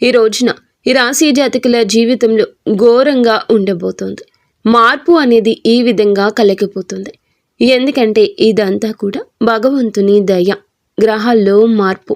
ఈ రోజున ఈ రాశి జాతకుల జీవితంలో ఘోరంగా ఉండబోతోంది. మార్పు అనేది ఈ విధంగా కలగిపోతుంది. ఎందుకంటే ఇదంతా కూడా భగవంతుని దయ, గ్రహాల్లో మార్పు.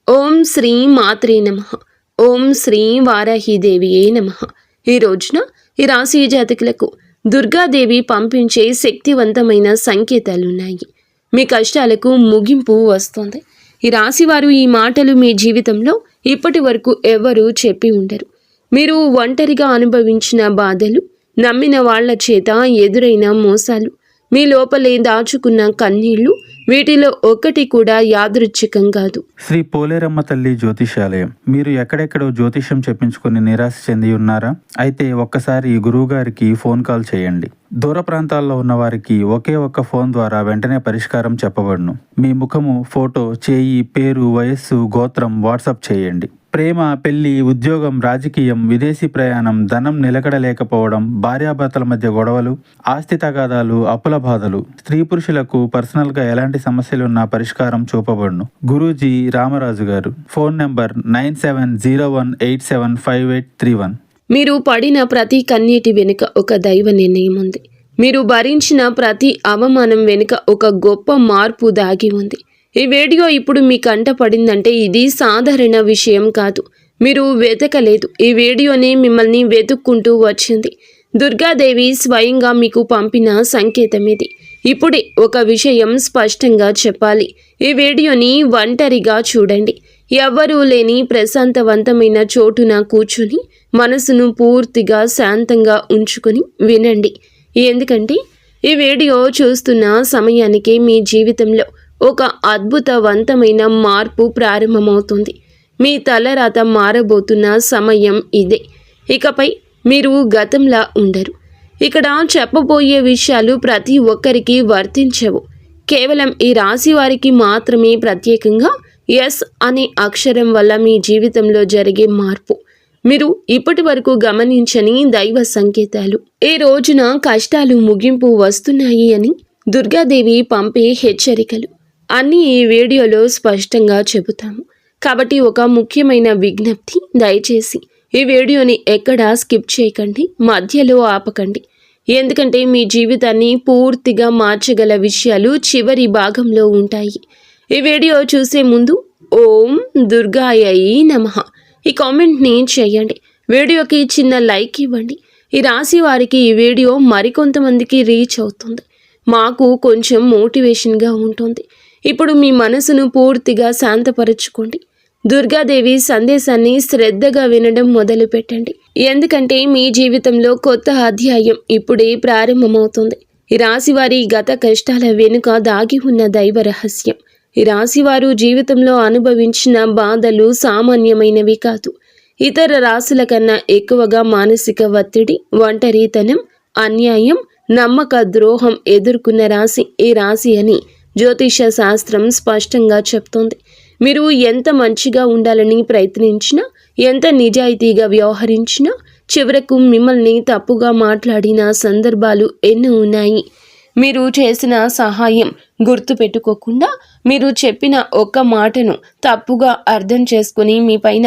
ఓం శ్రీ మాత్రే నమః, ఓం శ్రీ వారాహిదేవియే నమః. ఈ రోజున ఈ రాశి జాతకులకు దుర్గాదేవి పంపించే శక్తివంతమైన సంకేతాలున్నాయి. మీ కష్టాలకు ముగింపు వస్తుంది. ఈ రాశివారు ఈ మాటలు మీ జీవితంలో ఇప్పటి వరకు ఎవరూ చెప్పి ఉండరు. మీరు ఒంటరిగా అనుభవించిన బాధలు, నమ్మిన వాళ్ల చేత ఎదురైన మోసాలు, మీ లోపలే దాచుకున్న కన్నీళ్లు, వీటిలో ఒక్కటి కూడా యాదృచ్ఛికం కాదు. శ్రీ పోలేరమ్మ తల్లి జ్యోతిషాలయం. మీరు ఎక్కడెక్కడో జ్యోతిషం చెప్పించుకుని నిరాశ చెంది ఉన్నారా? అయితే ఒక్కసారి గురువుగారికి ఫోన్ కాల్ చేయండి. దూర ప్రాంతాల్లో ఉన్న వారికి ఒకే ఒక్క ఫోన్ ద్వారా వెంటనే పరిష్కారం చెప్పబడును. మీ ముఖము, ఫోటో, చేయి, పేరు, వయస్సు, గోత్రం వాట్సాప్ చేయండి. ప్రేమ, పెళ్లి, ఉద్యోగం, రాజకీయం, విదేశీ ప్రయాణం, ధనం నిలకడలేకపోవడం, భార్యాభర్తల మధ్య గొడవలు, ఆస్తి తగాదాలు, అప్పుల బాధలు, స్త్రీ పురుషులకు పర్సనల్గా ఎలాంటి సమస్యలున్నా పరిష్కారం చూపబడును. గురూజీ రామరాజు గారు. Phone number 9701875831. మీరు పడిన ప్రతి కన్నీటి వెనుక ఒక దైవ నిర్ణయం ఉంది. మీరు భరించిన ప్రతి అవమానం వెనుక ఒక గొప్ప మార్పు దాగి ఉంది. ఈ వీడియో ఇప్పుడు మీ కంట పడిందంటే ఇది సాధారణ విషయం కాదు. మీరు వెతకలేదు, ఈ వీడియోనే మిమ్మల్ని వెతుక్కుంటూ వచ్చింది. దుర్గాదేవి స్వయంగా మీకు పంపిన సంకేతం ఇది. ఇప్పుడే ఒక విషయం స్పష్టంగా చెప్పాలి. ఈ వీడియోని ఒంటరిగా చూడండి. ఎవ్వరూ లేని ప్రశాంతవంతమైన చోటున కూర్చుని మనసును పూర్తిగా శాంతంగా ఉంచుకొని వినండి. ఎందుకంటే ఈ వీడియో చూస్తున్న సమయానికి మీ జీవితంలో ఒక అద్భుతవంతమైన మార్పు ప్రారంభమవుతుంది. మీ తలరాత మారబోతున్న సమయం ఇదే. ఇకపై మీరు గతంలా ఉండరు. ఇక్కడ చెప్పబోయే విషయాలు ప్రతి ఒక్కరికి వర్తించవు. కేవలం ఈ రాశి వారికి మాత్రమే ప్రత్యేకంగా ఎస్ అనే అక్షరం వల్ల మీ జీవితంలో జరిగే మార్పు. మీరు ఇప్పటి వరకు గమనించని దైవ సంకేతాలు. ఈ రోజున కష్టాలు ముగింపు వస్తున్నాయి అని దుర్గాదేవి పంపే హెచ్చరికలు అన్నీ ఈ వీడియోలో స్పష్టంగా చెబుతాము. కాబట్టి ఒక ముఖ్యమైన విజ్ఞప్తి, దయచేసి ఈ వీడియోని ఎక్కడా స్కిప్ చేయకండి, మధ్యలో ఆపకండి. ఎందుకంటే మీ జీవితాన్ని పూర్తిగా మార్చగల విషయాలు చివరి భాగంలో ఉంటాయి. ఈ వీడియో చూసే ముందు ఓం దుర్గాయై నమః ఈ కామెంట్ని చేయండి. వీడియోకి చిన్న లైక్ ఇవ్వండి. ఈ రాశి వారికి ఈ వీడియో మరికొంతమందికి రీచ్ అవుతుంది. మాకు కొంచెం మోటివేషన్గా ఉంటుంది. ఇప్పుడు మీ మనసును పూర్తిగా శాంతపరచుకోండి. దుర్గాదేవి సందేశాన్ని శ్రద్ధగా వినడం మొదలు పెట్టండి. ఎందుకంటే మీ జీవితంలో కొత్త అధ్యాయం ఇప్పుడే ప్రారంభమవుతుంది. ఈ రాశివారి గత కష్టాల వెనుక దాగి ఉన్న దైవ రహస్యం. ఈ రాశివారు జీవితంలో అనుభవించిన బాధలు సామాన్యమైనవి కాదు. ఇతర రాశుల కన్నా ఎక్కువగా మానసిక ఒత్తిడి, ఒంటరితనం, అన్యాయం, నమ్మక ద్రోహం ఎదుర్కొన్న రాశి ఈ రాశి అని జ్యోతిష శాస్త్రం స్పష్టంగా చెప్తోంది. మీరు ఎంత మంచిగా ఉండాలని ప్రయత్నించినా, ఎంత నిజాయితీగా వ్యవహరించినా చివరకు మిమ్మల్ని తప్పుగా మాట్లాడిన సందర్భాలు ఎన్నో ఉన్నాయి. మీరు చేసిన సహాయం గుర్తు పెట్టుకోకుండా, మీరు చెప్పిన ఒక్క మాటను తప్పుగా అర్థం చేసుకుని మీ పైన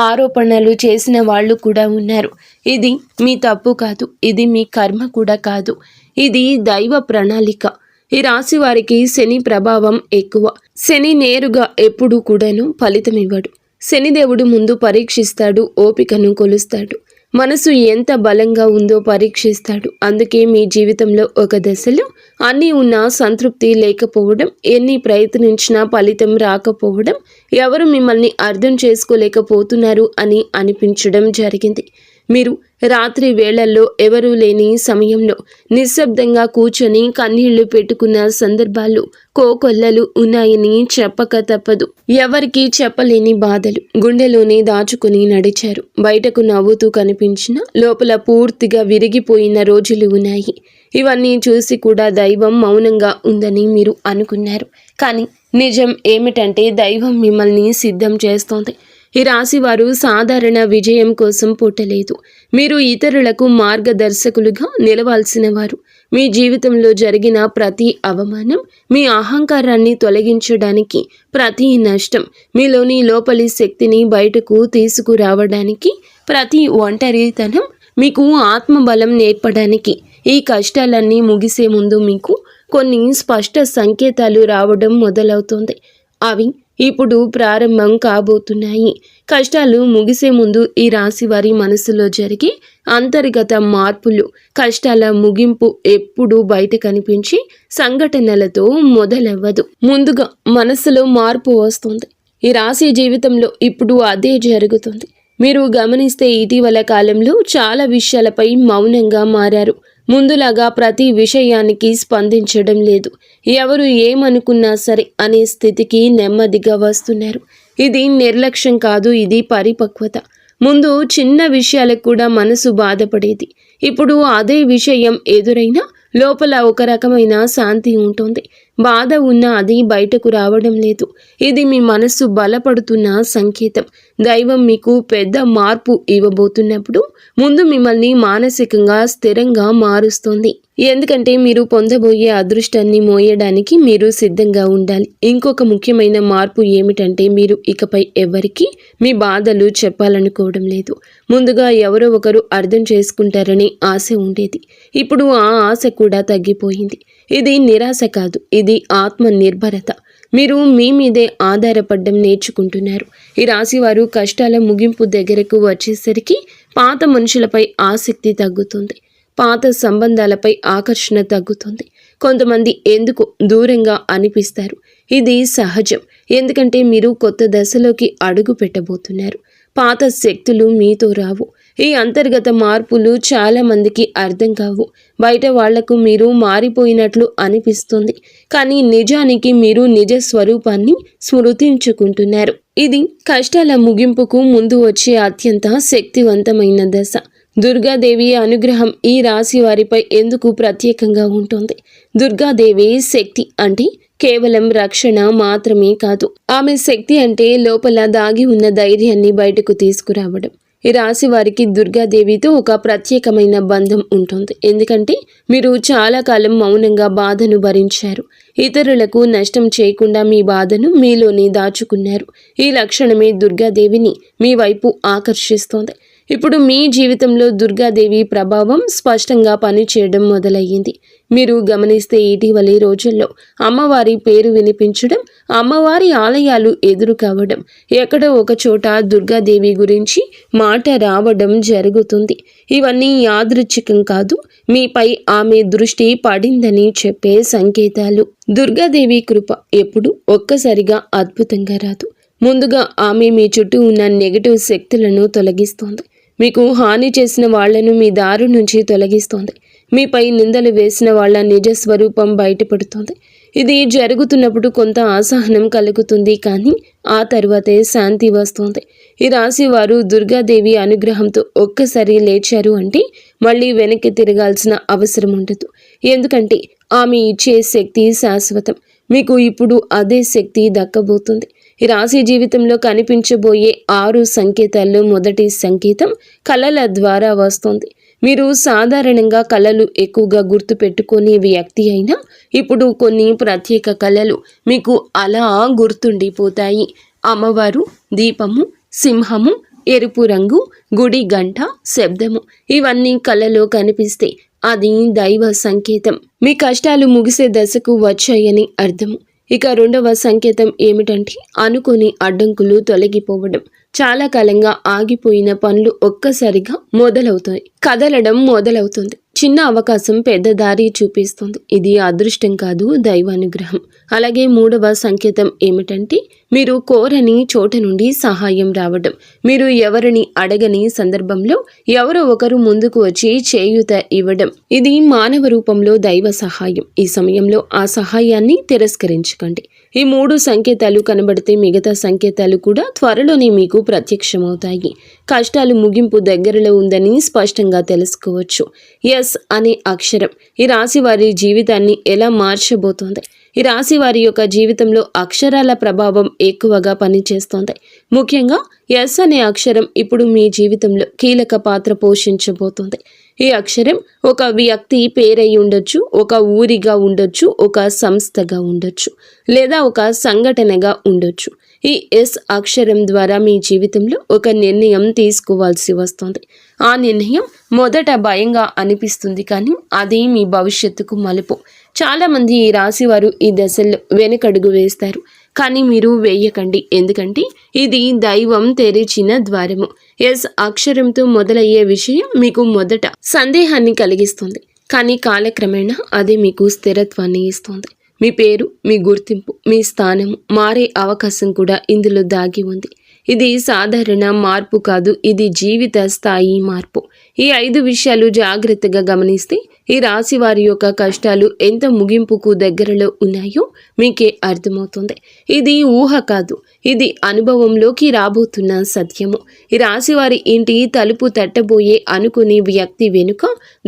ఆరోపణలు చేసిన వాళ్ళు కూడా ఉన్నారు. ఇది మీ తప్పు కాదు, ఇది మీ కర్మ కూడా కాదు, ఇది దైవ ప్రణాళిక. ఈ రాశి వారికి శని ప్రభావం ఎక్కువ. శని నేరుగా ఎప్పుడూ కూడాను ఫలితం ఇవ్వడు. శనిదేవుడు ముందు పరీక్షిస్తాడు, ఓపికను కొలుస్తాడు, మనసు ఎంత బలంగా ఉందో పరీక్షిస్తాడు. అందుకే మీ జీవితంలో ఒక దశలో అన్నీ ఉన్నా సంతృప్తి లేకపోవడం, ఎన్ని ప్రయత్నించినా ఫలితం రాకపోవడం, ఎవరు మిమ్మల్ని అర్థం చేసుకోలేకపోతున్నారు అని అనిపించడం జరిగింది. మీరు రాత్రి వేళల్లో ఎవరూ లేని సమయంలో నిశ్శబ్దంగా కూర్చొని కన్నీళ్లు పెట్టుకున్న సందర్భాలు కోకొల్లలు ఉన్నాయని చెప్పక తప్పదు. ఎవరికీ చెప్పలేని బాధలు గుండెలోనే దాచుకుని నడిచారు. బయటకు నవ్వుతూ కనిపించినా లోపల పూర్తిగా విరిగిపోయిన రోజులు ఉన్నాయి. ఇవన్నీ చూసి కూడా దైవం మౌనంగా ఉందని మీరు అనుకున్నారు. కానీ నిజం ఏమిటంటే దైవం మిమ్మల్ని సిద్ధం చేస్తోంది. ఈ రాశివారు సాధారణ విజయం కోసం పుట్టలేదు. మీరు ఇతరులకు మార్గదర్శకులుగా నిలవాల్సిన వారు. మీ జీవితంలో జరిగిన ప్రతి అవమానం, మీ అహంకారాన్ని తొలగించడానికి, ప్రతి నష్టం, మీలోని లోపలి శక్తిని బయటకు తీసుకురావడానికి, ప్రతి ఒంటరితనం మీకు ఆత్మబలం నేర్పడానికి, ఈ కష్టాలన్నీ ముగిసే ముందు మీకు కొన్ని స్పష్ట సంకేతాలు రావడం మొదలవుతుంది. అవి ఇప్పుడు ప్రారంభం కాబోతున్నాయి. కష్టాలు ముగిసే ముందు ఈ రాశి వారి మనసులో జరిగే అంతర్గత మార్పులు, కష్టాల ముగింపు ఎప్పుడూ బయట కనిపించి సంఘటనలతో మొదలవ్వదు. ముందుగా మనసులో మార్పు వస్తుంది. ఈ రాశి జీవితంలో ఇప్పుడు అదే జరుగుతుంది. మీరు గమనిస్తే ఇటీవల కాలంలో చాలా విషయాలపై మౌనంగా మారారు. ముందులాగా ప్రతి విషయానికి స్పందించడం లేదు. ఎవరు ఏమనుకున్నా సరే అనే స్థితికి నెమ్మదిగా వస్తున్నారు. ఇది నిర్లక్ష్యం కాదు, ఇది పరిపక్వత. ముందు చిన్న విషయాలకు కూడా మనసు బాధపడేది. ఇప్పుడు అదే విషయం ఎదురైనా లోపల ఒక రకమైన శాంతి ఉంటుంది. బాధ ఉన్నా అది బయటకు రావడం లేదు. ఇది మీ మనస్సు బలపడుతున్న సంకేతం. దైవం మీకు పెద్ద మార్పు ఇవ్వబోతున్నప్పుడు ముందు మిమ్మల్ని మానసికంగా స్థిరంగా మారుస్తుంది. ఎందుకంటే మీరు పొందబోయే అదృష్టాన్ని మోయడానికి మీరు సిద్ధంగా ఉండాలి. ఇంకొక ముఖ్యమైన మార్పు ఏమిటంటే మీరు ఇకపై ఎవరికి మీ బాధలు చెప్పాలనుకోవడం లేదు. ముందుగా ఎవరో ఒకరు అర్థం చేసుకుంటారని ఆశ ఉండేది. ఇప్పుడు ఆ ఆశ కూడా తగ్గిపోయింది. ఇది నిరాశ కాదు, ఇది ఆత్మ నిర్భరత. మీరు మీ మీదే ఆధారపడడం నేర్చుకుంటున్నారు. ఈ రాశివారు కష్టాల ముగింపు దగ్గరకు వచ్చేసరికి పాత మనుషులపై ఆసక్తి తగ్గుతుంది. పాత సంబంధాలపై ఆకర్షణ తగ్గుతుంది. కొంతమంది ఎందుకు దూరంగా అనిపిస్తారు. ఇది సహజం. ఎందుకంటే మీరు కొత్త దశలోకి అడుగు పెట్టబోతున్నారు. పాత శక్తులు మీతో రావు. ఈ అంతర్గత మార్పులు చాలా మందికి అర్థం కావు. బయట వాళ్లకు మీరు మారిపోయినట్లు అనిపిస్తుంది. కానీ నిజానికి మీరు నిజ స్వరూపాన్ని స్మృతించుకుంటున్నారు. ఇది కష్టాల ముగింపుకు ముందు వచ్చే అత్యంత శక్తివంతమైన దశ. దుర్గాదేవి అనుగ్రహం ఈ రాశి వారిపై ఎందుకు ప్రత్యేకంగా ఉంటుంది? దుర్గాదేవి శక్తి అంటే కేవలం రక్షణ మాత్రమే కాదు. ఆమె శక్తి అంటే లోపల దాగి ఉన్న ధైర్యాన్ని బయటకు తీసుకురావడం. ఈ రాశి వారికి దుర్గాదేవితో ఒక ప్రత్యేకమైన బంధం ఉంటుంది. ఎందుకంటే మీరు చాలా కాలం మౌనంగా బాధను భరించారు. ఇతరులకు నష్టం చేయకుండా మీ బాధను మీలోనే దాచుకున్నారు. ఈ లక్షణమే దుర్గాదేవిని మీ వైపు ఆకర్షిస్తోంది. ఇప్పుడు మీ జీవితంలో దుర్గాదేవి ప్రభావం స్పష్టంగా పనిచేయడం మొదలయ్యింది. మీరు గమనిస్తే ఇటీవలి రోజుల్లో అమ్మవారి పేరు వినిపించడం, అమ్మవారి ఆలయాలు ఎదురు కావడం, ఎక్కడో ఒక చోట దుర్గాదేవి గురించి మాట రావడం జరుగుతుంది. ఇవన్నీ యాదృచ్ఛికం కాదు, మీపై ఆమె దృష్టి పడిందని చెప్పే సంకేతాలు. దుర్గాదేవి కృప ఎప్పుడు ఒక్కసారిగా అద్భుతంగా రాదు. ముందుగా ఆమె మీ చుట్టూ ఉన్న నెగటివ్ శక్తులను తొలగిస్తోంది. మీకు హాని చేసిన వాళ్లను మీ దారి నుంచి తొలగిస్తోంది. మీపై నిందలు వేసిన వాళ్ళ నిజ స్వరూపం బయటపడుతోంది. ఇది జరుగుతున్నప్పుడు కొంత అసహనం కలుగుతుంది, కానీ ఆ తర్వాతే శాంతి వస్తుంది. ఈ రాశి వారు దుర్గాదేవి అనుగ్రహంతో ఒక్కసారి లేచారు అంటే మళ్ళీ వెనక్కి తిరగాల్సిన అవసరం ఉండదు. ఎందుకంటే ఆమె ఇచ్చే శక్తి శాశ్వతం. మీకు ఇప్పుడు అదే శక్తి దక్కబోతుంది. ఈ రాశి జీవితంలో కనిపించబోయే 6 సంకేతాల్లో మొదటి సంకేతం కళల ద్వారా వస్తుంది. మీరు సాధారణంగా కళలు ఎక్కువగా గుర్తు పెట్టుకునే వ్యక్తి అయినా ఇప్పుడు కొన్ని ప్రత్యేక కళలు మీకు అలా గుర్తుండిపోతాయి. అమ్మవారు, దీపము, సింహము, ఎరుపు రంగు, గుడి గంట, శబ్దము, ఇవన్నీ కళలో కనిపిస్తే అది దైవ సంకేతం. మీ కష్టాలు ముగిసే దశకు వచ్చాయని అర్థము. ఇక రెండవ సంకేతం ఏమిటంటే అనుకోని అడ్డంకులు తొలగిపోవడం. చాలా కాలంగా ఆగిపోయిన పనులు ఒక్కసారిగా మొదలవుతాయి. కదలడం మొదలవుతుంది. చిన్న అవకాశం పెద్ద దారి చూపిస్తుంది. ఇది అదృష్టం కాదు, దైవానుగ్రహం. అలాగే మూడవ సంకేతం ఏమిటంటే మీరు కోరని చోట నుండి సహాయం రావడం. మీరు ఎవరిని అడగని సందర్భంలో ఎవరో ఒకరు ముందుకు వచ్చి చేయూత ఇవ్వడం. ఇది మానవ రూపంలో దైవ సహాయం. ఈ సమయంలో ఆ సహాయాన్ని తిరస్కరించకండి. ఈ 3 సంకేతాలు కనబడితే మిగతా సంకేతాలు కూడా త్వరలోనే మీకు ప్రత్యక్షమవుతాయి. కష్టాలు ముగింపు దగ్గరలో ఉందని స్పష్టంగా తెలుసుకోవచ్చు. ఎస్ అనే అక్షరం ఈ రాశి వారి జీవితాన్ని ఎలా మార్చబోతోంది? ఈ రాశి వారి యొక్క జీవితంలో అక్షరాల ప్రభావం ఎక్కువగా పనిచేస్తోంది. ముఖ్యంగా ఎస్ అనే అక్షరం ఇప్పుడు మీ జీవితంలో కీలక పాత్ర పోషించబోతోంది. ఈ అక్షరం ఒక వ్యక్తి పేరై ఉండొచ్చు, ఒక ఊరిగా ఉండొచ్చు, ఒక సంస్థగా ఉండొచ్చు, లేదా ఒక సంఘటనగా ఉండొచ్చు. ఈ ఎస్ అక్షరం ద్వారా మీ జీవితంలో ఒక నిర్ణయం తీసుకోవాల్సి వస్తుంది. ఆ నిర్ణయం మొదట భయంగా అనిపిస్తుంది, కానీ అది మీ భవిష్యత్తుకు మలుపు. చాలామంది ఈ రాశి వారు ఈ దశల్లో వెనకడుగు వేస్తారు, కానీ మీరు వేయకండి. ఎందుకంటే ఇది దైవం తెరిచిన ద్వారము. ఎస్ అక్షరంతో మొదలయ్యే విషయం మీకు మొదట సందేహాన్ని కలిగిస్తుంది, కానీ కాలక్రమేణా అది మీకు స్థిరత్వాన్ని ఇస్తుంది. మీ పేరు, మీ గుర్తింపు, మీ స్థానము మారే అవకాశం కూడా ఇందులో దాగి ఉంది. ఇది సాధారణ మార్పు కాదు, ఇది జీవిత స్థాయి మార్పు. ఈ 5 విషయాలు జాగ్రత్తగా గమనిస్తే ఈ రాశి వారి యొక్క కష్టాలు ఎంత ముగింపుకు దగ్గరలో ఉన్నాయో మీకే అర్థమవుతుంది. ఇది ఊహ కాదు, ఇది అనుభవంలోకి రాబోతున్న సత్యము. ఈ రాశి వారి ఇంటి తలుపు తట్టబోయే అనుకునే వ్యక్తి వెనుక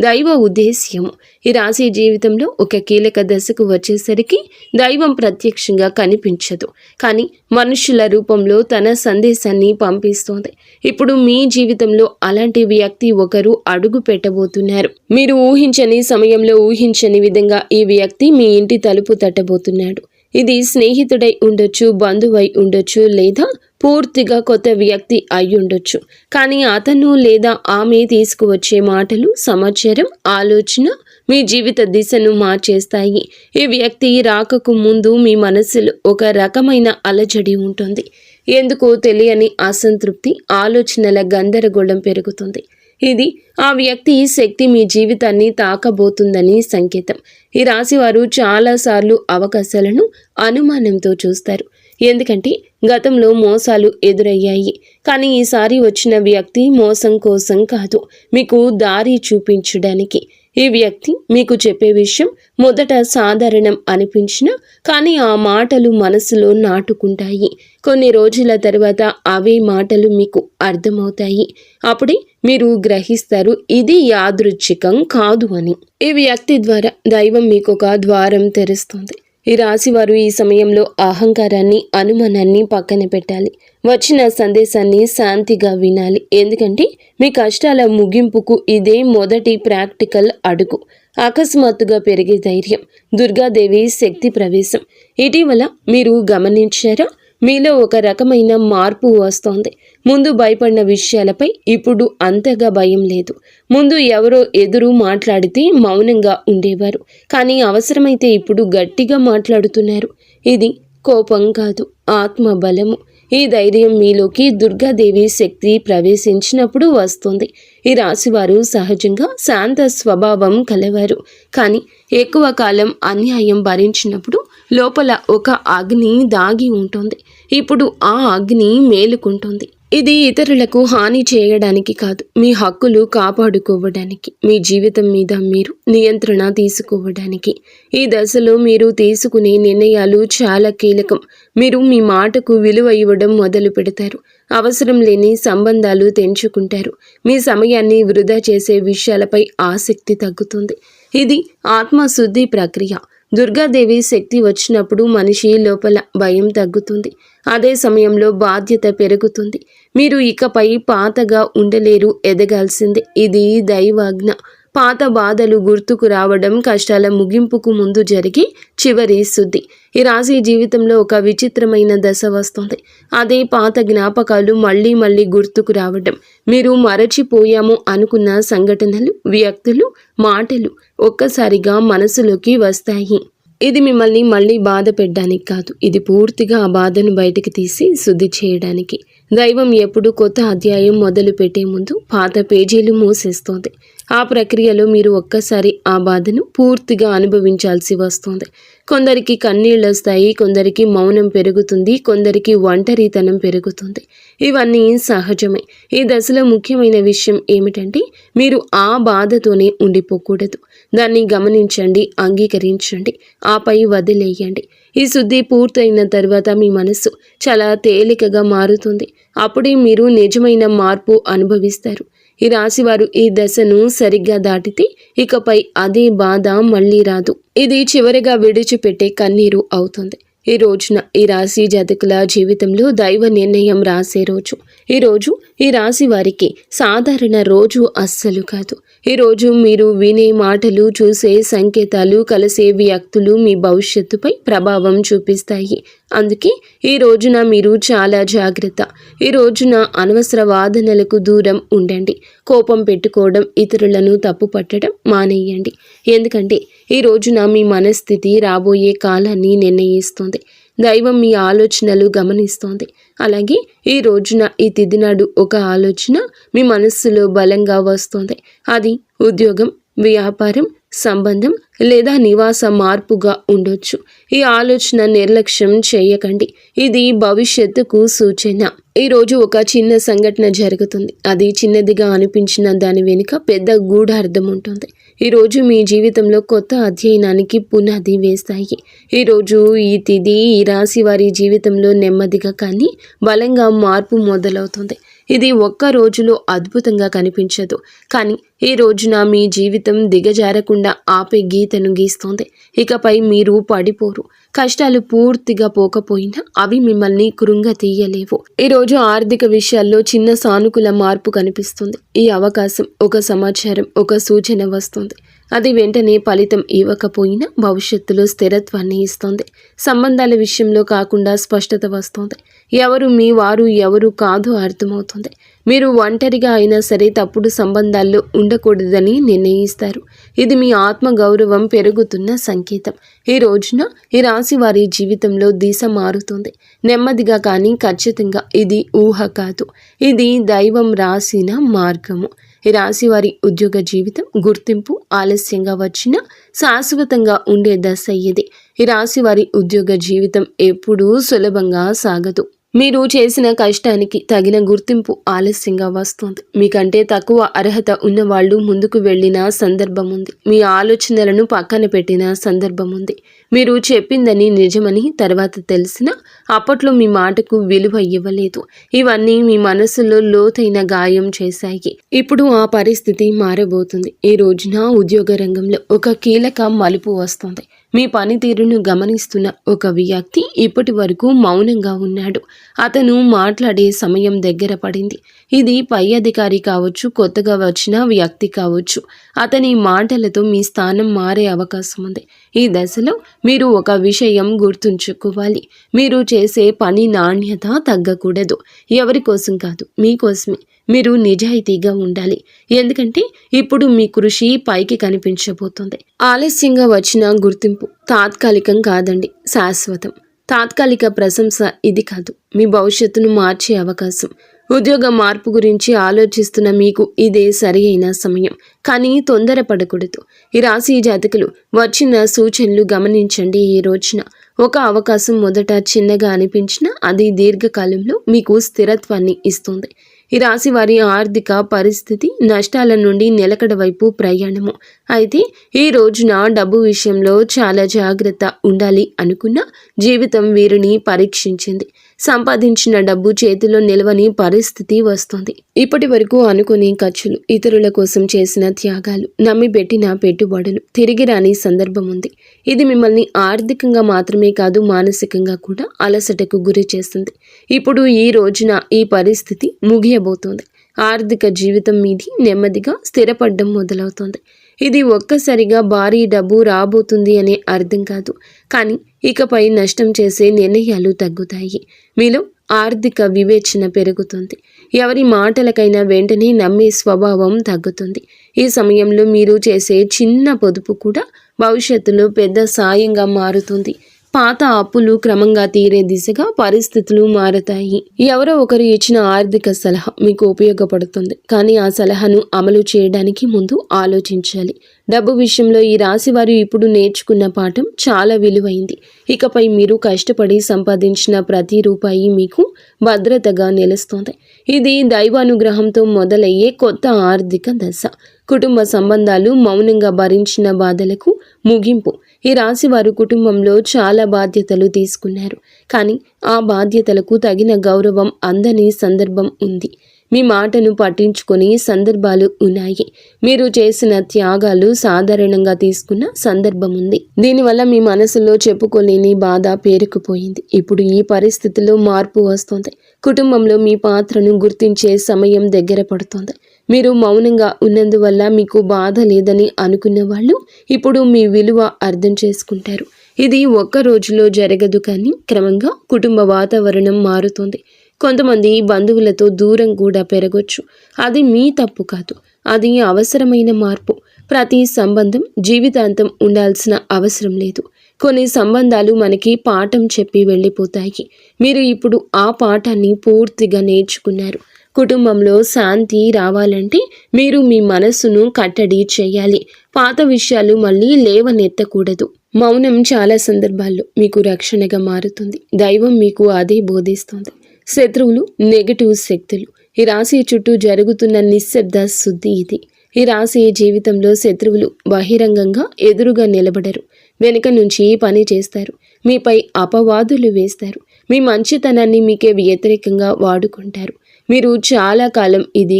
దైవ ఉద్దేశ్యము. ఈ రాశి జీవితంలో ఒక కీలక దశకు వచ్చేసరికి దైవం ప్రత్యక్షంగా కనిపించదు, కానీ మనుషుల రూపంలో తన సందేశాన్ని పంపిస్తోంది. ఇప్పుడు మీ జీవితంలో అలాంటి వ్యక్తి ఒకరు అడుగు పెట్టబోతున్నారు. మీరు ఊహించని సమయంలో, ఊహించని విధంగా ఈ వ్యక్తి మీ ఇంటి తలుపు తట్టబోతున్నాడు. ఇది స్నేహితుడై ఉండొచ్చు, బంధువై ఉండొచ్చు, లేదా పూర్తిగా కొత్త వ్యక్తి అయి ఉండొచ్చు. కానీ అతను లేదా ఆమె తీసుకువచ్చే మాటలు, సమాచారం, ఆలోచన మీ జీవిత దిశను మార్చేస్తాయి. ఈ వ్యక్తి రాకకు ముందు మీ మనసులో ఒక రకమైన అలజడి ఉంటుంది. ఎందుకో తెలియని అసంతృప్తి, ఆలోచనల గందరగోళం పెరుగుతుంది. ఇది ఆ వ్యక్తి శక్తి మీ జీవితాన్ని తాకబోతుందని సంకేతం. ఈ రాశివారు చాలాసార్లు అవకాశాలను అనుమానంతో చూస్తారు, ఎందుకంటే గతంలో మోసాలు ఎదురయ్యాయి. కానీ ఈసారి వచ్చిన వ్యక్తి మోసం కోసం కాదు, మీకు దారి చూపించడానికి. ఈ వ్యక్తి మీకు చెప్పే విషయం మొదట సాధారణం అనిపించినా, కానీ ఆ మాటలు మనసులో నాటుకుంటాయి. కొన్ని రోజుల తర్వాత అవే మాటలు మీకు అర్థమవుతాయి. అప్పుడే మీరు గ్రహిస్తారు ఇది యాదృచ్ఛికం కాదు అని. ఈ వ్యక్తి ద్వారా దైవం మీకు ఒక ద్వారం తెరుస్తుంది. ఈ రాశివారు ఈ సమయంలో అహంకారాన్ని, అనుమానాన్ని పక్కన పెట్టాలి. వచ్చిన సందేశాన్ని శాంతిగా వినాలి, ఎందుకంటే మీ కష్టాల ముగింపుకు ఇదే మొదటి ప్రాక్టికల్ అడుగు. అకస్మాత్తుగా పెరిగే ధైర్యం, దుర్గాదేవి శక్తి ప్రవేశం. ఇటీవల మీరు గమనించారా, మీలో ఒక రకమైన మార్పు వస్తోంది. ముందు భయపడిన విషయాలపై ఇప్పుడు అంతగా భయం లేదు. ముందు ఎవరో ఎదురు మాట్లాడితే మౌనంగా ఉండేవారు, కానీ అవసరమైతే ఇప్పుడు గట్టిగా మాట్లాడుతున్నారు. ఇది కోపం కాదు, ఆత్మబలము. ఈ ధైర్యం మీలోకి దుర్గాదేవి శక్తి ప్రవేశించినప్పుడు వస్తుంది. ఈ రాశివారు సహజంగా శాంత స్వభావం కలవారు, కానీ ఎక్కువ కాలం అన్యాయం భరించినప్పుడు లోపల ఒక అగ్ని దాగి ఉంటుంది. ఇప్పుడు ఆ అగ్ని మేలుకుంటుంది. ఇది ఇతరులకు హాని చేయడానికి కాదు, మీ హక్కులు కాపాడుకోవడానికి, మీ జీవితం మీద మీరు నియంత్రణ తీసుకోవడానికి. ఈ దశలో మీరు తీసుకునే నిర్ణయాలు చాలా కీలకం. మీరు మీ మాటకు విలువ ఇవ్వడం మొదలు పెడతారు. అవసరం లేని సంబంధాలు తెంచుకుంటారు. మీ సమయాన్ని వృధా చేసే విషయాలపై ఆసక్తి తగ్గుతుంది. ఇది ఆత్మశుద్ధి ప్రక్రియ. దుర్గాదేవి శక్తి వచ్చినప్పుడు మనిషి లోపల భయం తగ్గుతుంది. అదే సమయంలో బాధ్యత పెరుగుతుంది. మీరు ఇకపై పాతగా ఉండలేరు, ఎదగాల్సిందే. ఇది దైవాజ్ఞ. పాత బాధలు గుర్తుకు రావడం కష్టాల ముగింపుకు ముందు జరిగే చివరి శుద్ధి. ఈ రాశి జీవితంలో ఒక విచిత్రమైన దశ వస్తుంది. అదే పాత జ్ఞాపకాలు మళ్ళీ మళ్ళీ గుర్తుకు రావడం. మీరు మరచిపోయాము అనుకున్న సంఘటనలు, వ్యక్తులు, మాటలు ఒక్కసారిగా మనసులోకి వస్తాయి. ఇది మిమ్మల్ని మళ్ళీ బాధ పెట్టడానికి కాదు, ఇది పూర్తిగా ఆ బాధను బయటికి తీసి శుద్ధి చేయడానికి. దైవం ఎప్పుడు కొత్త అధ్యాయం మొదలు పెట్టే ముందు పాత పేజీలు మూసేస్తోంది. ఆ ప్రక్రియలో మీరు ఒక్కసారి ఆ బాధను పూర్తిగా అనుభవించాల్సి వస్తుంది. కొందరికి కన్నీళ్ళు వస్తాయి, కొందరికి మౌనం పెరుగుతుంది, కొందరికి ఒంటరితనం పెరుగుతుంది. ఇవన్నీ సహజమే. ఈ దశలో ముఖ్యమైన విషయం ఏమిటంటే మీరు ఆ బాధతోనే ఉండిపోకూడదు. దాన్ని గమనించండి, అంగీకరించండి, ఆపై వదిలేయండి. ఈ శుద్ధి పూర్తయిన తర్వాత మీ మనస్సు చాలా తేలికగా మారుతుంది. అప్పుడే మీరు నిజమైన మార్పు అనుభవిస్తారు. ఈ రాశివారు ఈ దశను సరిగ్గా దాటితే ఇకపై అదే బాధ మళ్ళీ రాదు. ఇది చివరిగా విడిచిపెట్టే కన్నీరు అవుతుంది. ఈ రోజున ఈ రాశి జాతకుల జీవితంలో దైవ నిర్ణయం రాసే రోజు. ఈరోజు ఈ రాశి వారికి సాధారణ రోజు అస్సలు కాదు. ఈరోజు మీరు వినే మాటలు, చూసే సంకేతాలు, కలిసే వ్యక్తులు మీ భవిష్యత్తుపై ప్రభావం చూపిస్తాయి. అందుకే ఈ రోజున మీరు చాలా జాగ్రత్త. ఈ రోజున అనవసర వాదనలకు దూరం ఉండండి. కోపం పెట్టుకోవడం, ఇతరులను తప్పు పట్టడం మానేయండి. ఎందుకంటే ఈ రోజున మీ మనస్థితి రాబోయే కాలాన్ని నిర్ణయిస్తుంది. దైవం మీ ఆలోచనలు గమనిస్తోంది. అలాగే ఈ రోజున ఈ తిథి నాడు ఒక ఆలోచన మీ మనస్సులో బలంగా వస్తుంది. అది ఉద్యోగం, వ్యాపారం, సంబంధం లేదా నివాస మార్పుగా ఉండొచ్చు. ఈ ఆలోచన నిర్లక్ష్యం చేయకండి. ఇది భవిష్యత్తుకు సూచన. ఈరోజు ఒక చిన్న సంఘటన జరుగుతుంది. అది చిన్నదిగా అనిపించిన దాని వెనుక పెద్ద గూఢార్థం ఉంటుంది. ఈరోజు మీ జీవితంలో కొత్త అధ్యయనానికి పునాది వేస్తాయి. ఈరోజు ఈ తిథి ఈ రాశి వారి జీవితంలో నెమ్మదిగా కానీ బలంగా మార్పు మొదలవుతుంది. ఇది ఒక్క రోజులో అద్భుతంగా కనిపించదు, కానీ ఈ రోజున మీ జీవితం దిగజారకుండా ఆపే గీతను గీస్తోంది. ఇకపై మీరు పడిపోరు. కష్టాలు పూర్తిగా పోకపోయినా అవి మిమ్మల్ని కృంగతీయలేవు. ఈరోజు ఆర్థిక విషయాల్లో చిన్న సానుకూల మార్పు కనిపిస్తుంది. ఈ అవకాశం, ఒక సమాచారం, ఒక సూచన వస్తుంది. అది వెంటనే ఫలితం ఇవ్వకపోయినా భవిష్యత్తులో స్థిరత్వాన్ని ఇస్తుంది. సంబంధాల విషయంలో కాకుండా స్పష్టత వస్తుంది. ఎవరు మీ వారు, ఎవరు కాదు అర్థమవుతుంది. మీరు ఒంటరిగా అయినా సరే తప్పుడు సంబంధాల్లో ఉండకూడదని నిర్ణయిస్తారు. ఇది మీ ఆత్మ గౌరవం పెరుగుతున్న సంకేతం. ఈ రోజున ఈ రాశి వారి జీవితంలో దిశ మారుతుంది. నెమ్మదిగా కానీ ఖచ్చితంగా. ఇది ఊహ కాదు, ఇది దైవం రాసిన మార్గము. ఈ రాశి వారి ఉద్యోగ జీవితం, గుర్తింపు ఆలస్యంగా వచ్చినా శాశ్వతంగా ఉండే దశ ఇది. ఈ రాశి వారి ఉద్యోగ జీవితం ఎప్పుడూ సులభంగా సాగదు. మీరు చేసిన కష్టానికి తగిన గుర్తింపు ఆలస్యంగా వస్తుంది. మీకంటే తక్కువ అర్హత ఉన్నవాళ్ళు ముందుకు వెళ్ళిన సందర్భం ఉంది. మీ ఆలోచనలను పక్కన పెట్టిన సందర్భం ఉంది. మీరు చెప్పిందని నిజమని తర్వాత తెలిసినా అప్పట్లో మీ మాటకు విలువ ఇవ్వలేదు. ఇవన్నీ మీ మనసులో లోతైన గాయం చేశాయి. ఇప్పుడు ఆ పరిస్థితి మారబోతుంది. ఈ రోజున ఉద్యోగ రంగంలో ఒక కీలక మలుపు వస్తుంది. మీ పనితీరును గమనిస్తున్న ఒక వ్యక్తి ఇప్పటి వరకు మౌనంగా ఉన్నాడు. అతను మాట్లాడే సమయం దగ్గర పడింది. ఇది పై అధికారి కావచ్చు, కొత్తగా వచ్చిన వ్యక్తి కావచ్చు. అతని మాటలతో మీ స్థానం మారే అవకాశం ఉంది. ఈ దశలో మీరు ఒక విషయం గుర్తుంచుకోవాలి. మీరు చేసే పని నాణ్యత తగ్గకూడదు. ఎవరి కోసం కాదు, మీకోసమే. మీరు నిజాయితీగా ఉండాలి. ఎందుకంటే ఇప్పుడు మీ కృషి పైకి కనిపించబోతుంది. ఆలస్యంగా వచ్చిన గుర్తింపు తాత్కాలికం కాదండి, శాశ్వతం. తాత్కాలిక ప్రశంస ఇది కాదు, మీ భవిష్యత్తును మార్చే అవకాశం. ఉద్యోగ మార్పు గురించి ఆలోచిస్తున్న మీకు ఇదే సరి అయిన సమయం. కానీ తొందరపడకూడదు. ఈ రాశి జాతకులు వచ్చిన సూచనలు గమనించండి. ఈ రోజున ఒక అవకాశం మొదట చిన్నగా అనిపించినా అది దీర్ఘకాలంలో మీకు స్థిరత్వాన్ని ఇస్తుంది. ఈ రాశి వారి ఆర్థిక పరిస్థితి నష్టాల నుండి నిలకడ వైపు ప్రయాణము. అయితే ఈ రోజున డబ్బు విషయంలో చాలా జాగ్రత్త ఉండాలి అనుకున్న జీవితం వీరిని పరీక్షించింది. సంపాదించిన డబ్బు చేతిలో నిలవని పరిస్థితి వస్తుంది. ఇప్పటి వరకు అనుకునే ఖర్చులు, ఇతరుల కోసం చేసిన త్యాగాలు, నమ్మి పెట్టిన పెట్టుబడులు తిరిగి రాని సందర్భం ఉంది. ఇది మిమ్మల్ని ఆర్థికంగా మాత్రమే కాదు, మానసికంగా కూడా అలసటకు గురి చేస్తుంది. ఇప్పుడు ఈ రోజున ఈ పరిస్థితి ముగియబోతోంది. ఆర్థిక జీవితం మీది నెమ్మదిగా స్థిరపడడం మొదలవుతోంది. ఇది ఒక్కసారిగా భారీ డబ్బు రాబోతుంది అనే అర్థం కాదు, కానీ ఇకపై నష్టం చేసే నిర్ణయాలు తగ్గుతాయి. మీలో ఆర్థిక వివేచన పెరుగుతుంది. ఎవరి మాటలకైనా వెంటనే నమ్మే స్వభావం తగ్గుతుంది. ఈ సమయంలో మీరు చేసే చిన్న పొదుపు కూడా భవిష్యత్తులో పెద్ద సాయంగా మారుతుంది. పాత అప్పులు క్రమంగా తీరే దిశగా పరిస్థితులు మారతాయి. ఎవరో ఒకరు ఇచ్చిన ఆర్థిక సలహా మీకు ఉపయోగపడుతుంది, కానీ ఆ సలహాను అమలు చేయడానికి ముందు ఆలోచించాలి. డబ్బు విషయంలో ఈ రాశి వారు ఇప్పుడు నేర్చుకున్న పాఠం చాలా విలువైంది. ఇకపై మీరు కష్టపడి సంపాదించిన ప్రతి రూపాయి మీకు భద్రతగా నిలుస్తుంది. ఇది దైవానుగ్రహంతో మొదలయ్యే కొత్త ఆర్థిక దశ. కుటుంబ సంబంధాలు మౌనంగా భరించిన బాధలకు ముగింపు. ఈ రాశి వారు కుటుంబంలో చాలా బాధ్యతలు తీసుకున్నారు, కానీ ఆ బాధ్యతలకు తగిన గౌరవం అందని సందర్భం ఉంది. మీ మాటను పట్టించుకొని సందర్భాలు ఉన్నాయి. మీరు చేసిన త్యాగాలు సాధారణంగా తీసుకున్న సందర్భం ఉంది. దీనివల్ల మీ మనసులో చెప్పుకోలేని బాధ పేరుకుపోయింది. ఇప్పుడు ఈ పరిస్థితిలో మార్పు వస్తుంది. కుటుంబంలో మీ పాత్రను గుర్తించే సమయం దగ్గర పడుతోంది. మీరు మౌనంగా ఉన్నందువల్ల మీకు బాధ లేదని అనుకున్న వాళ్ళు ఇప్పుడు మీ విలువ అర్థం చేసుకుంటారు. ఇది ఒక్క రోజులో జరగదు, కానీ క్రమంగా కుటుంబ వాతావరణం మారుతుంది. కొంతమంది బంధువులతో దూరం కూడా పెరగొచ్చు. అది మీ తప్పు కాదు, అది అవసరమైన మార్పు. ప్రతి సంబంధం జీవితాంతం ఉండాల్సిన అవసరం లేదు. కొన్ని సంబంధాలు మనకి పాఠం చెప్పి వెళ్ళిపోతాయి. మీరు ఇప్పుడు ఆ పాఠాన్ని పూర్తిగా నేర్చుకున్నారు. కుటుంబంలో శాంతి రావాలంటే మీరు మీ మనస్సును కట్టడి చేయాలి. పాత విషయాలు మళ్ళీ లేవనెత్తకూడదు. మౌనం చాలా సందర్భాల్లో మీకు రక్షణగా మారుతుంది. దైవం మీకు అదే బోధిస్తుంది. శత్రువులు, నెగటివ్ శక్తులు. ఈ రాశి చుట్టూ జరుగుతున్న నిశ్శబ్ద శుద్ధి ఇది. ఈ రాశి జీవితంలో శత్రువులు బహిరంగంగా ఎదురుగా నిలబడరు. వెనుక నుంచి పని చేస్తారు. మీపై అపవాదులు వేస్తారు. మీ మంచితనాన్ని మీకే వ్యతిరేకంగా వాడుకుంటారు. మీరు చాలా కాలం ఇది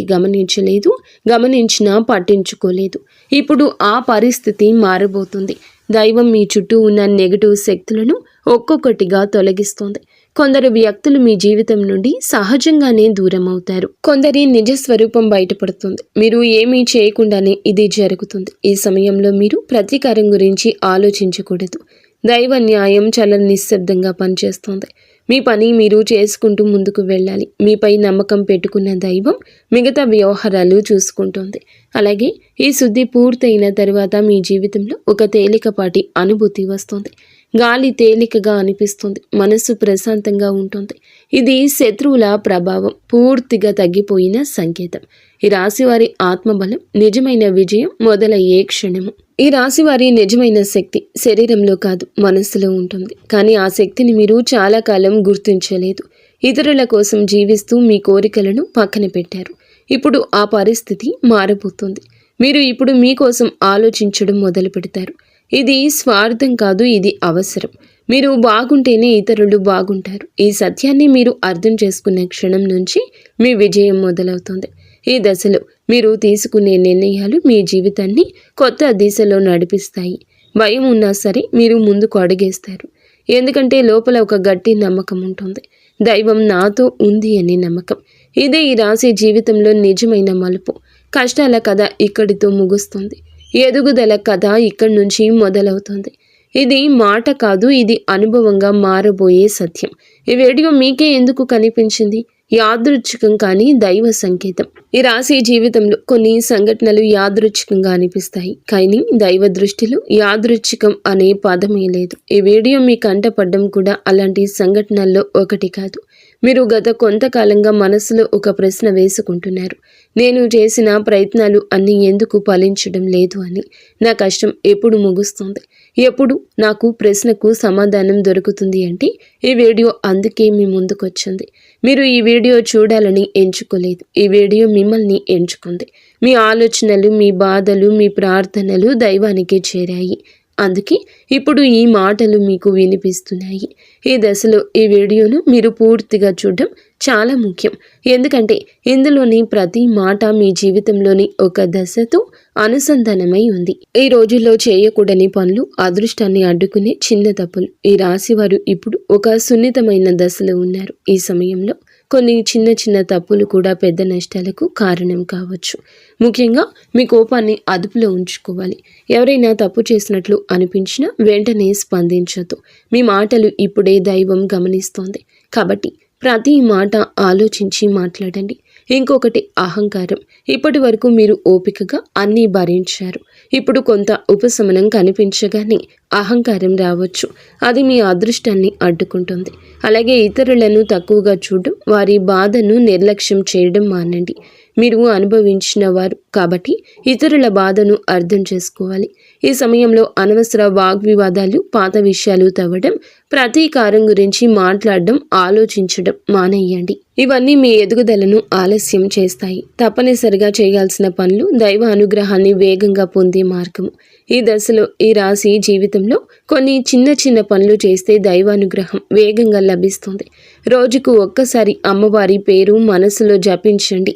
గమనించినా పట్టించుకోలేదు. ఇప్పుడు ఆ పరిస్థితి మారబోతుంది. దైవం మీ చుట్టూ ఉన్న నెగటివ్ శక్తులను ఒక్కొక్కటిగా తొలగిస్తోంది. కొందరు వ్యక్తులు మీ జీవితం నుండి సహజంగానే దూరం అవుతారు. కొందరి నిజ స్వరూపం బయటపడుతుంది. మీరు ఏమీ చేయకుండానే ఇది జరుగుతుంది. ఈ సమయంలో మీరు ప్రతీకారం గురించి ఆలోచించకూడదు. దైవ న్యాయం చాలా నిశ్శబ్దంగా పనిచేస్తోంది. మీ పని మీరు చేసుకుంటూ ముందుకు వెళ్ళాలి. మీపై నమ్మకం పెట్టుకున్న దైవం మిగతా వ్యవహారాలు చూసుకుంటోంది. అలాగే ఈ శుద్ధి పూర్తయిన తరువాత మీ జీవితంలో ఒక తేలికపాటి అనుభూతి వస్తుంది. గాలి తేలికగా అనిపిస్తుంది. మనస్సు ప్రశాంతంగా ఉంటుంది. ఇది శత్రువుల ప్రభావం పూర్తిగా తగ్గిపోయిన సంకేతం. ఈ రాశివారి ఆత్మబలం, నిజమైన విజయం మొదలయ్యే క్షణము. ఈ రాశివారి నిజమైన శక్తి శరీరంలో కాదు, మనస్సులో ఉంటుంది. కానీ ఆ శక్తిని మీరు చాలా కాలం గుర్తించలేదు. ఇతరుల కోసం జీవిస్తూ మీ కోరికలను పక్కన పెట్టారు. ఇప్పుడు ఆ పరిస్థితి మారబోతుంది. మీరు ఇప్పుడు మీకోసం ఆలోచించడం మొదలు పెడతారు. ఇది స్వార్థం కాదు, ఇది అవసరం. మీరు బాగుంటేనే ఇతరులు బాగుంటారు. ఈ సత్యాన్ని మీరు అర్థం చేసుకున్న క్షణం నుంచి మీ విజయం మొదలవుతుంది. ఈ దశలో మీరు తీసుకునే నిర్ణయాలు మీ జీవితాన్ని కొత్త దిశలో నడిపిస్తాయి. భయం ఉన్నా సరే మీరు ముందుకు అడుగేస్తారు. ఎందుకంటే లోపల ఒక గట్టి నమ్మకం ఉంటుంది. దైవం నాతో ఉంది అనే నమ్మకం. ఇదే ఈ రాశి జీవితంలో నిజమైన మలుపు. కష్టాల కథ ఇక్కడితో ముగుస్తుంది. ఎదుగుదల కథ ఇక్కడి నుంచి మొదలవుతుంది. ఇది మాట కాదు, ఇది అనుభవంగా మారబోయే సత్యం. ఈ వీడియో మీకే ఎందుకు కనిపించింది? యాదృచ్ఛికం కానీ దైవ సంకేతం. ఈ రాశి జీవితంలో కొన్ని సంఘటనలు యాదృచ్ఛికంగా అనిపిస్తాయి, కానీ దైవ దృష్టిలో యాదృచ్ఛికం అనే పదమే లేదు. ఈ వీడియో మీ కంటపడ్డం కూడా అలాంటి సంఘటనల్లో ఒకటి కాదు. మీరు గత కొంతకాలంగా మనసులో ఒక ప్రశ్న వేసుకుంటున్నారు. నేను చేసిన ప్రయత్నాలు అన్నీ ఎందుకు ఫలించడం లేదు అని. నా కష్టం ఎప్పుడు ముగుస్తుంది? ఎప్పుడు నాకు ప్రశ్నకు సమాధానం దొరుకుతుంది అంటే ఈ వీడియో అందుకే మీ ముందుకొచ్చింది. మీరు ఈ వీడియో చూడాలని ఎంచుకోలేదు. ఈ వీడియో మిమ్మల్ని ఎంచుకుంది. మీ ఆలోచనలు, మీ బాధలు, మీ ప్రార్థనలు దైవానికి చేరాయి. అందుకే ఇప్పుడు ఈ మాటలు మీకు వినిపిస్తున్నాయి. ఈ దశలో ఈ వీడియోను మీరు పూర్తిగా చూడడం చాలా ముఖ్యం. ఎందుకంటే ఇందులోని ప్రతి మాట మీ జీవితంలోని ఒక దశతో అనుసంధానమై ఉంది. ఈ రోజుల్లో చేయకూడని పనులు, అదృష్టాన్ని అడ్డుకునే చిన్న తప్పులు. ఈ రాశివారు ఇప్పుడు ఒక సున్నితమైన దశలో ఉన్నారు. ఈ సమయంలో కొన్ని చిన్న తప్పులు కూడా పెద్ద నష్టాలకు కారణం కావచ్చు. ముఖ్యంగా మీ కోపాన్ని అదుపులో ఉంచుకోవాలి. ఎవరైనా తప్పు చేసినట్లు అనిపించినా వెంటనే స్పందించొద్దు. మీ మాటలు ఇప్పుడే దైవం గమనిస్తోంది. కాబట్టి ప్రతి మాట ఆలోచించి మాట్లాడండి. ఇంకొకటి అహంకారం. ఇప్పటి వరకు మీరు ఓపికగా అన్నీ భరించారు. ఇప్పుడు కొంత ఉపశమనం కనిపించగానే అహంకారం రావచ్చు. అది మీ అదృష్టాన్ని అడ్డుకుంటుంది. అలాగే ఇతరులను తక్కువగా చూడడం, వారి బాధను నిర్లక్ష్యం చేయడం మానండి. మీరు అనుభవించిన వారు కాబట్టి ఇతరుల బాధను అర్థం చేసుకోవాలి. ఈ సమయంలో అనవసర వాగ్వివాదాలు, పాత విషయాలు తవ్వడం, ప్రతీకారం గురించి మాట్లాడడం, ఆలోచించడం మానేయండి. ఇవన్నీ మీ ఎదుగుదలను ఆలస్యం చేస్తాయి. తప్పనిసరిగా చేయాల్సిన పనులు దైవ అనుగ్రహాన్ని వేగంగా పొందే మార్గము. ఈ దశలో ఈ రాశి జీవితంలో కొన్ని చిన్న పనులు చేస్తే దైవానుగ్రహం వేగంగా లభిస్తుంది. రోజుకు ఒక్కసారి అమ్మవారి పేరు మనసులో జపించండి.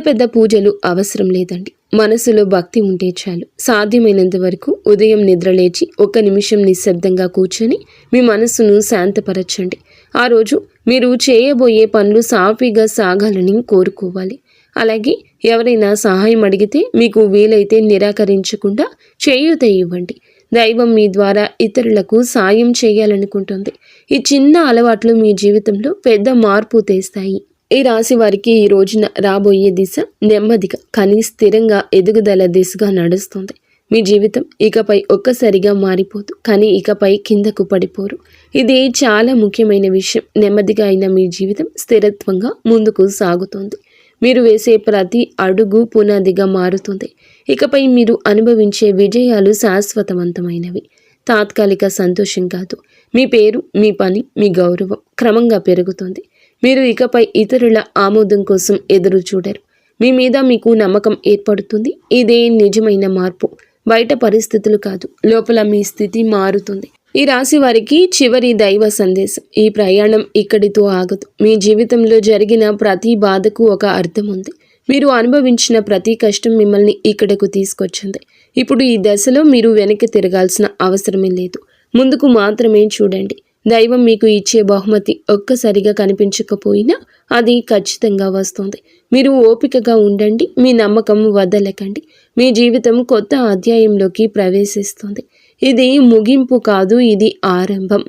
పెద్ద పూజలు అవసరం లేదండి. మనసులో భక్తి ఉంటే చాలు. సాధ్యమైనంత వరకు ఉదయం నిద్రలేచి 1 నిమిషం నిశ్శబ్దంగా కూర్చొని మీ మనసును శాంతపరచండి. ఆ రోజు మీరు చేయబోయే పనులు సాఫీగా సాగాలని కోరుకోవాలి. అలాగే ఎవరైనా సహాయం అడిగితే మీకు వీలైతే నిరాకరించకుండా చేయూత ఇవ్వండి. దైవం మీ ద్వారా ఇతరులకు సాయం చేయాలనుకుంటుంది. ఈ చిన్న అలవాట్లు మీ జీవితంలో పెద్ద మార్పు తెస్తాయి. ఈ రాశి వారికి ఈ రోజున రాబోయే దిశ నెమ్మదిగా కానీ స్థిరంగా ఎదుగుదల దిశగా నడుస్తుంది. మీ జీవితం ఇకపై ఒక్కసారిగా మారిపోదు, కానీ ఇకపై కిందకు పడిపోరు. ఇది చాలా ముఖ్యమైన విషయం. నెమ్మదిగా అయిన మీ జీవితం స్థిరత్వంగా ముందుకు సాగుతుంది. మీరు వేసే ప్రతి అడుగు పునాదిగా మారుతుంది. ఇకపై మీరు అనుభవించే విజయాలు శాశ్వతవంతమైనవి, తాత్కాలిక సంతోషం కాదు. మీ పేరు, మీ పని, మీ గౌరవం క్రమంగా పెరుగుతుంది. మీరు ఇకపై ఇతరుల ఆమోదం కోసం ఎదురు చూడరు. మీ మీద మీకు నమ్మకం ఏర్పడుతుంది. ఇదే నిజమైన మార్పు. బయట పరిస్థితులు కాదు, లోపల మీ స్థితి మారుతుంది. ఈ రాశి వారికి చివరి దైవ సందేశం: ఈ ప్రయాణం ఇక్కడితో ఆగదు. మీ జీవితంలో జరిగిన ప్రతి బాధకు ఒక అర్థం ఉంది. మీరు అనుభవించిన ప్రతి కష్టం మిమ్మల్ని ఇక్కడకు తీసుకొచ్చింది. ఇప్పుడు ఈ దశలో మీరు వెనక్కి తిరగాల్సిన అవసరమే లేదు. ముందుకు మాత్రమే చూడండి. దైవం మీకు ఇచ్చే బహుమతి ఒక్కసారిగా కనిపించకపోయినా అది ఖచ్చితంగా వస్తుంది. మీరు ఓపికగా ఉండండి. మీ నమ్మకం వదలకండి. మీ జీవితం కొత్త అధ్యాయంలోకి ప్రవేశిస్తుంది. ఇది ముగింపు కాదు, ఇది ఆరంభం.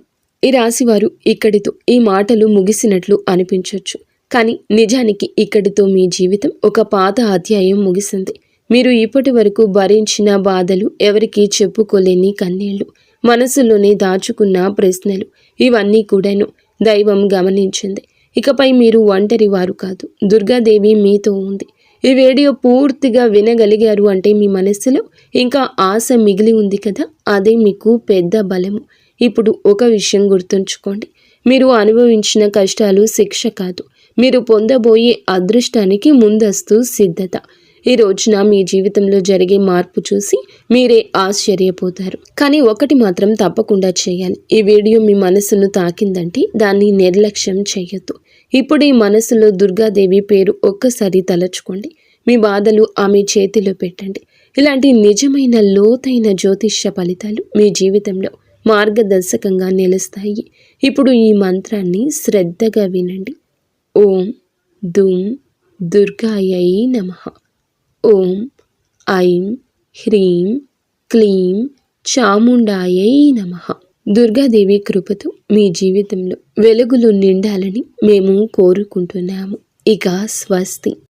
ఈ రాశివారు ఇక్కడితో ఈ మాటలు ముగిసినట్లు అనిపించవచ్చు, కానీ నిజానికి ఇక్కడితో మీ జీవితం ఒక పాత అధ్యాయం ముగిసింది. మీరు ఇప్పటి వరకు భరించిన బాధలు, ఎవరికీ చెప్పుకోలేని కన్నీళ్లు, మనసులోనే దాచుకున్న ప్రశ్నలు, ఇవన్నీ కూడాను దైవం గమనించింది. ఇకపై మీరు ఒంటరి వారు కాదు. దుర్గాదేవి మీతో ఉంది. ఈ వీడియో పూర్తిగా వినగలిగారు అంటే మీ మనస్సులో ఇంకా ఆశ మిగిలి ఉంది కదా, అదే మీకు పెద్ద బలము. ఇప్పుడు ఒక విషయం గుర్తుంచుకోండి: మీరు అనుభవించిన కష్టాలు శిక్ష కాదు, మీరు పొందబోయే అదృష్టానికి ముందస్తు సిద్ధత. ఈ రోజున మీ జీవితంలో జరిగే మార్పు చూసి మీరే ఆశ్చర్యపోతారు. కానీ ఒకటి మాత్రం తప్పకుండా చేయాలి: ఈ వీడియో మీ మనసును తాకిందంటే దాన్ని నిర్లక్ష్యం చేయొద్దు. ఇప్పుడు ఈ మనసులో దుర్గాదేవి పేరు ఒక్కసారి తలచుకోండి. మీ బాధలు ఆమె చేతిలో పెట్టండి. ఇలాంటి నిజమైన లోతైన జ్యోతిష్య ఫలితాలు మీ జీవితంలో మార్గదర్శకంగా నిలుస్తాయి. ఇప్పుడు ఈ మంత్రాన్ని శ్రద్ధగా వినండి. ఓం దుమ్ దుర్గాయై నమః. ఓం ఐం హ్రీం క్లీం చాముండాయై నమః. దుర్గాదేవి కృపతో మీ జీవితంలో వెలుగులు నిండాలని మేము కోరుకుంటున్నాము. ఇక స్వస్తి.